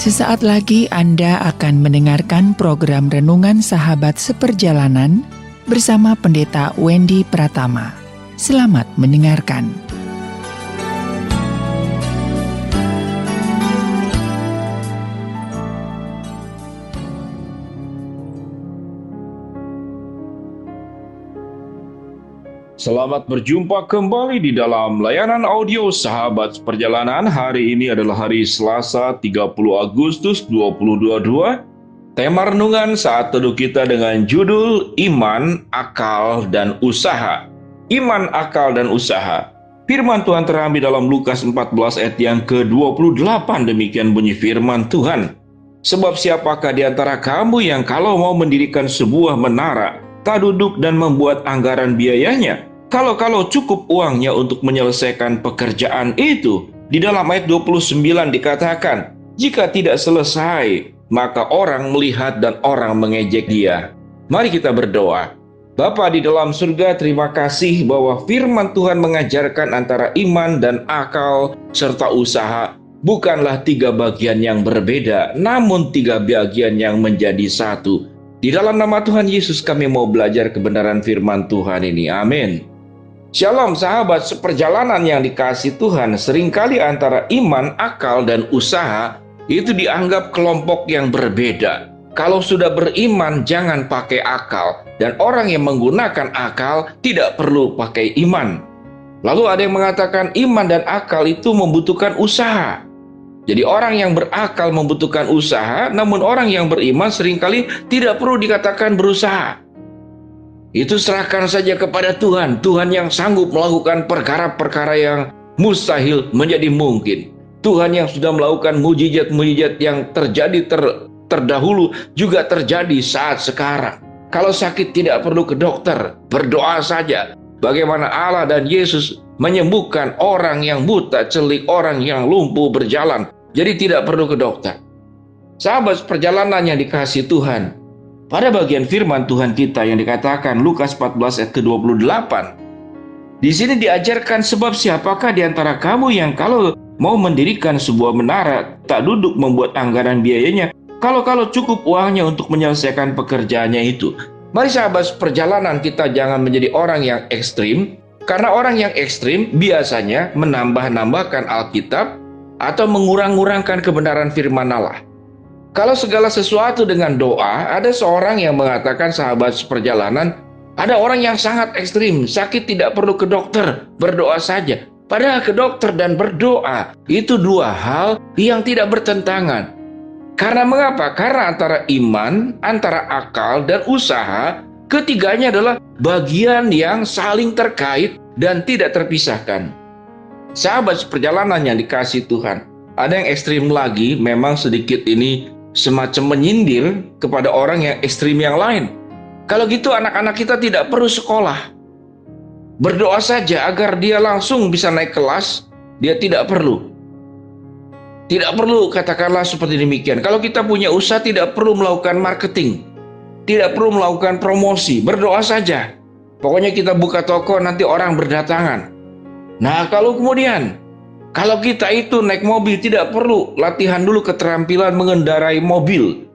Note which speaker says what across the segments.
Speaker 1: Sesaat lagi Anda akan mendengarkan program Renungan Sahabat Seperjalanan bersama Pendeta Wendy Pratama. Selamat mendengarkan.
Speaker 2: Selamat berjumpa kembali di dalam layanan audio Sahabat Seperjalanan. Hari ini adalah hari Selasa 30 Agustus 2022. Tema renungan saat teduh kita dengan judul Iman, Akal, dan Usaha. Iman, akal, dan usaha. Firman Tuhan terambil dalam Lukas 14 ayat yang ke-28. Demikian bunyi firman Tuhan. Sebab siapakah di antara kamu yang kalau mau mendirikan sebuah menara, tak duduk dan membuat anggaran biayanya? Kalau cukup uangnya untuk menyelesaikan pekerjaan itu. Di dalam ayat 29 dikatakan, jika tidak selesai, maka orang melihat dan orang mengejek dia. Mari kita berdoa. Bapa di dalam surga, terima kasih bahwa firman Tuhan mengajarkan antara iman dan akal serta usaha bukanlah tiga bagian yang berbeda, namun tiga bagian yang menjadi satu. Di dalam nama Tuhan Yesus kami mau belajar kebenaran firman Tuhan ini. Amin. Shalom sahabat seperjalanan yang dikasihi Tuhan. Seringkali antara iman, akal, dan usaha itu dianggap kelompok yang berbeda. Kalau sudah beriman jangan pakai akal, dan orang yang menggunakan akal tidak perlu pakai iman. Lalu ada yang mengatakan iman dan akal itu membutuhkan usaha. Jadi orang yang berakal membutuhkan usaha, namun orang yang beriman seringkali tidak perlu dikatakan berusaha. Itu serahkan saja kepada Tuhan. Tuhan yang sanggup melakukan perkara-perkara yang mustahil menjadi mungkin. Tuhan yang sudah melakukan mujizat-mujizat yang terjadi terdahulu juga terjadi saat sekarang. Kalau sakit tidak perlu ke dokter, berdoa saja. Bagaimana Allah dan Yesus menyembuhkan orang yang buta, celik, orang yang lumpuh berjalan. Jadi tidak perlu ke dokter. Sahabat perjalanan yang dikasihi Tuhan, pada bagian firman Tuhan kita yang dikatakan Lukas 14 ayat ke-28. Di sini diajarkan sebab siapakah di antara kamu yang kalau mau mendirikan sebuah menara tak duduk membuat anggaran biayanya, kalau cukup uangnya untuk menyelesaikan pekerjaannya itu. Mari sahabat perjalanan kita jangan menjadi orang yang ekstrim, karena orang yang ekstrim biasanya menambah-nambahkan Alkitab atau mengurang-urangkan kebenaran firman Allah. Kalau segala sesuatu dengan doa, ada seorang yang mengatakan sahabat seperjalanan, ada orang yang sangat ekstrim, sakit tidak perlu ke dokter, berdoa saja. Padahal ke dokter dan berdoa, itu dua hal yang tidak bertentangan. Karena mengapa? Karena antara iman, antara akal, dan usaha, ketiganya adalah bagian yang saling terkait dan tidak terpisahkan. Sahabat seperjalanan yang dikasihi Tuhan, ada yang ekstrim lagi, memang sedikit ini semacam menyindir kepada orang yang ekstrim yang lain. Kalau gitu anak-anak kita tidak perlu sekolah. Berdoa saja agar dia langsung bisa naik kelas, dia tidak perlu. Tidak perlu katakanlah seperti demikian. Kalau kita punya usaha tidak perlu melakukan marketing. Tidak perlu melakukan promosi, berdoa saja. Pokoknya kita buka toko nanti orang berdatangan. Nah kalau kita itu naik mobil tidak perlu latihan dulu keterampilan mengendarai mobil.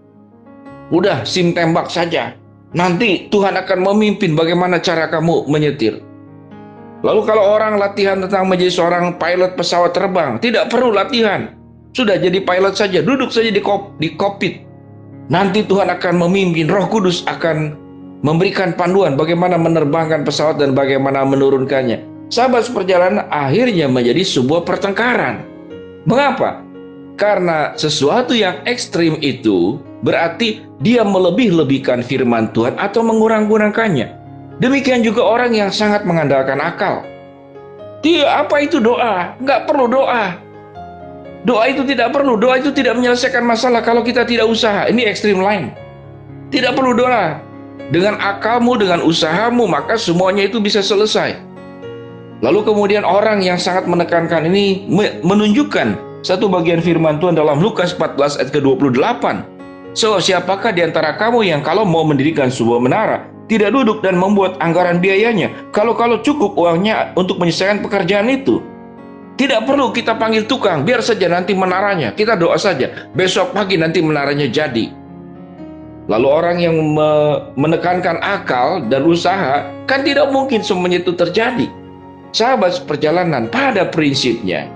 Speaker 2: Udah SIM tembak saja. Nanti Tuhan akan memimpin bagaimana cara kamu menyetir. Lalu kalau orang latihan tentang menjadi seorang pilot pesawat terbang, tidak perlu latihan. Sudah jadi pilot saja, duduk saja di kokpit. Nanti Tuhan akan memimpin, Roh Kudus akan memberikan panduan bagaimana menerbangkan pesawat dan bagaimana menurunkannya. Sahabat seperjalanan akhirnya menjadi sebuah pertengkaran. Mengapa? Karena sesuatu yang ekstrim itu berarti dia melebih-lebihkan firman Tuhan atau mengurang-urangkannya. Demikian juga orang yang sangat mengandalkan akal. Apa itu doa? Nggak perlu doa. Doa itu tidak perlu. Doa itu tidak menyelesaikan masalah kalau kita tidak usaha. Ini ekstrim lain. Tidak perlu doa. Dengan akalmu, dengan usahamu, maka semuanya itu bisa selesai. Lalu kemudian orang yang sangat menekankan ini menunjukkan satu bagian firman Tuhan dalam Lukas 14 ayat ke-28. So, siapakah di antara kamu yang kalau mau mendirikan sebuah menara tidak duduk dan membuat anggaran biayanya, kalau cukup uangnya untuk menyelesaikan pekerjaan itu? Tidak Tidak perlu kita panggil tukang, biar saja nanti menaranya. Kita doa saja, besok pagi nanti menaranya jadi. Lalu orang yang menekankan akal dan usaha, kan tidak mungkin semuanya itu terjadi. Sahabat seperjalanan, pada prinsipnya,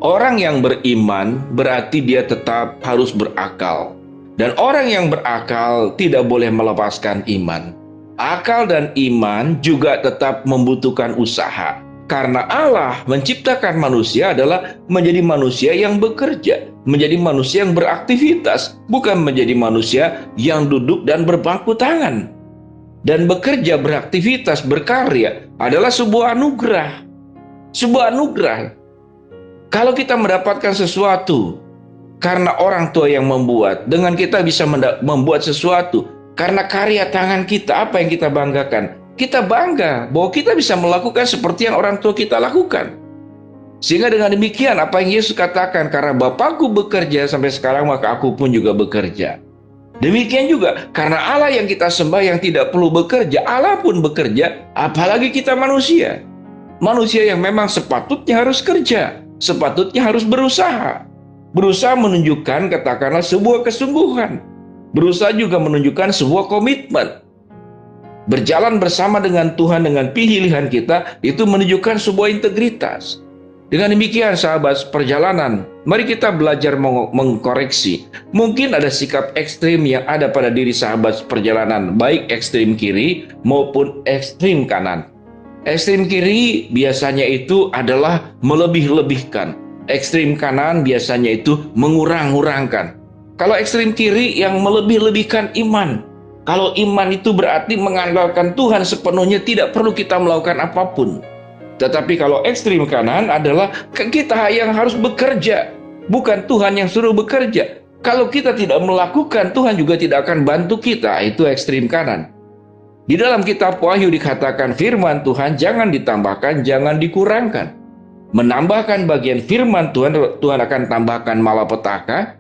Speaker 2: orang yang beriman berarti dia tetap harus berakal. Dan orang yang berakal tidak boleh melepaskan iman. Akal dan iman juga tetap membutuhkan usaha. Karena Allah menciptakan manusia adalah menjadi manusia yang bekerja, menjadi manusia yang beraktivitas, bukan menjadi manusia yang duduk dan berpangku tangan. Dan bekerja, beraktivitas, berkarya adalah sebuah anugerah. Sebuah anugerah. Kalau kita mendapatkan sesuatu karena orang tua yang membuat, dengan kita bisa membuat sesuatu karena karya tangan kita, apa yang kita banggakan? Kita bangga bahwa kita bisa melakukan seperti yang orang tua kita lakukan. Sehingga dengan demikian apa yang Yesus katakan, karena Bapakku bekerja sampai sekarang maka aku pun juga bekerja. Demikian juga karena Allah yang kita sembah yang tidak perlu bekerja, Allah pun bekerja, apalagi kita manusia. Manusia yang memang sepatutnya harus kerja, sepatutnya harus berusaha. Berusaha menunjukkan katakanlah sebuah kesungguhan. Berusaha juga menunjukkan sebuah komitmen. Berjalan bersama dengan Tuhan dengan pilihan kita itu menunjukkan sebuah integritas. Dengan demikian sahabat perjalanan, mari kita belajar mengkoreksi. Mungkin ada sikap ekstrim yang ada pada diri sahabat perjalanan, baik ekstrim kiri maupun ekstrim kanan. Ekstrim kiri biasanya itu adalah melebih-lebihkan. Ekstrim kanan biasanya itu mengurang-urangkan. Kalau ekstrim kiri yang melebih-lebihkan iman. Kalau iman itu berarti mengandalkan Tuhan sepenuhnya, tidak perlu kita melakukan apapun. Tetapi kalau ekstrim kanan adalah kita yang harus bekerja, bukan Tuhan yang suruh bekerja. Kalau kita tidak melakukan, Tuhan juga tidak akan bantu kita. Itu ekstrim kanan. Di dalam kitab Wahyu dikatakan firman Tuhan jangan ditambahkan, jangan dikurangkan. Menambahkan bagian firman Tuhan, Tuhan akan tambahkan malapetaka.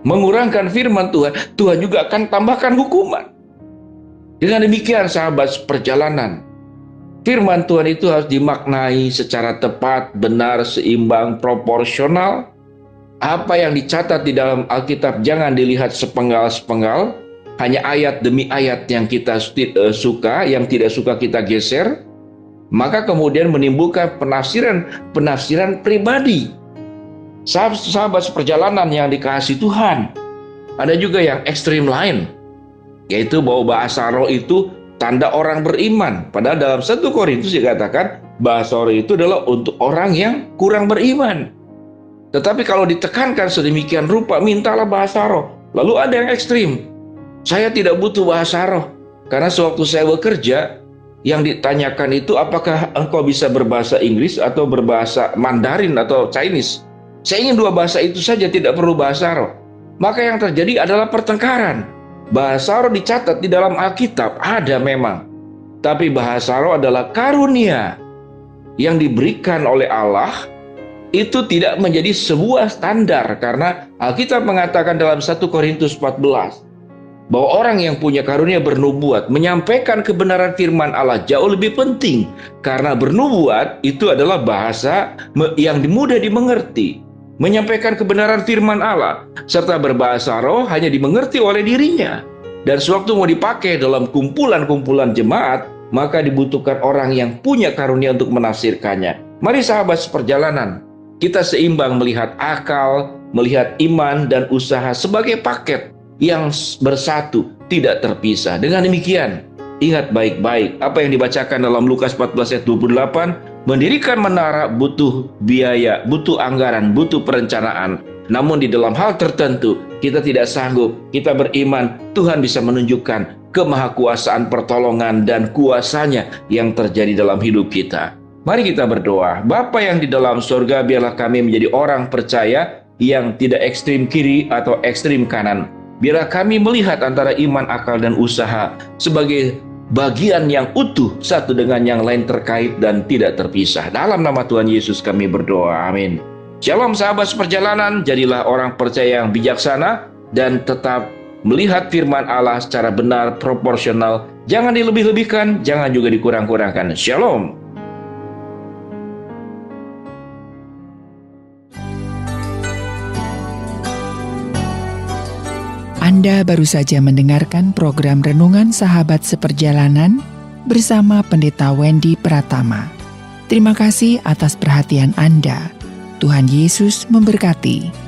Speaker 2: Mengurangkan firman Tuhan, Tuhan juga akan tambahkan hukuman. Dengan demikian sahabat perjalanan, firman Tuhan itu harus dimaknai secara tepat, benar, seimbang, proporsional. Apa yang dicatat di dalam Alkitab jangan dilihat sepenggal-sepenggal, hanya ayat demi ayat yang kita suka, yang tidak suka kita geser. Maka kemudian menimbulkan penafsiran pribadi. Sahabat seperjalanan yang dikasihi Tuhan, ada juga yang ekstrim lain, yaitu bahwa bahasa roh itu tanda orang beriman. Padahal dalam 1 Korintus dikatakan bahasa roh itu adalah untuk orang yang kurang beriman. Tetapi kalau ditekankan sedemikian rupa, mintalah bahasa roh. Lalu ada yang ekstrim, saya tidak butuh bahasa roh, karena sewaktu saya bekerja, yang ditanyakan itu apakah engkau bisa berbahasa Inggris atau berbahasa Mandarin atau Chinese. Saya ingin dua bahasa itu saja, tidak perlu bahasa roh. Maka yang terjadi adalah pertengkaran. Bahasa roh dicatat di dalam Alkitab, ada memang. Tapi bahasa roh adalah karunia yang diberikan oleh Allah, itu tidak menjadi sebuah standar. Karena Alkitab mengatakan dalam 1 Korintus 14, bahwa orang yang punya karunia bernubuat, menyampaikan kebenaran firman Allah jauh lebih penting. Karena bernubuat itu adalah bahasa yang mudah dimengerti. Menyampaikan kebenaran firman Allah serta berbahasa roh hanya dimengerti oleh dirinya. Dan sewaktu mau dipakai dalam kumpulan-kumpulan jemaat, maka dibutuhkan orang yang punya karunia untuk menafsirkannya. Mari sahabat seperjalanan, kita seimbang melihat akal, melihat iman dan usaha sebagai paket yang bersatu, tidak terpisah. Dengan demikian, ingat baik-baik apa yang dibacakan dalam Lukas 14 ayat 28, mendirikan menara butuh biaya, butuh anggaran, butuh perencanaan. Namun di dalam hal tertentu, kita tidak sanggup, kita beriman, Tuhan bisa menunjukkan kemahakuasaan, pertolongan, dan kuasanya yang terjadi dalam hidup kita. Mari kita berdoa. Bapa yang di dalam surga, biarlah kami menjadi orang percaya yang tidak ekstrim kiri atau ekstrim kanan. Biarlah kami melihat antara iman, akal, dan usaha sebagai bagian yang utuh, satu dengan yang lain terkait dan tidak terpisah. Dalam nama Tuhan Yesus kami berdoa, amin. Shalom sahabat seperjalanan, jadilah orang percaya yang bijaksana dan tetap melihat firman Allah secara benar, proporsional. Jangan dilebih-lebihkan, jangan juga dikurang-kurangkan. Shalom.
Speaker 1: Anda baru saja mendengarkan program Renungan Sahabat Seperjalanan bersama Pendeta Wendy Pratama. Terima kasih atas perhatian Anda. Tuhan Yesus memberkati.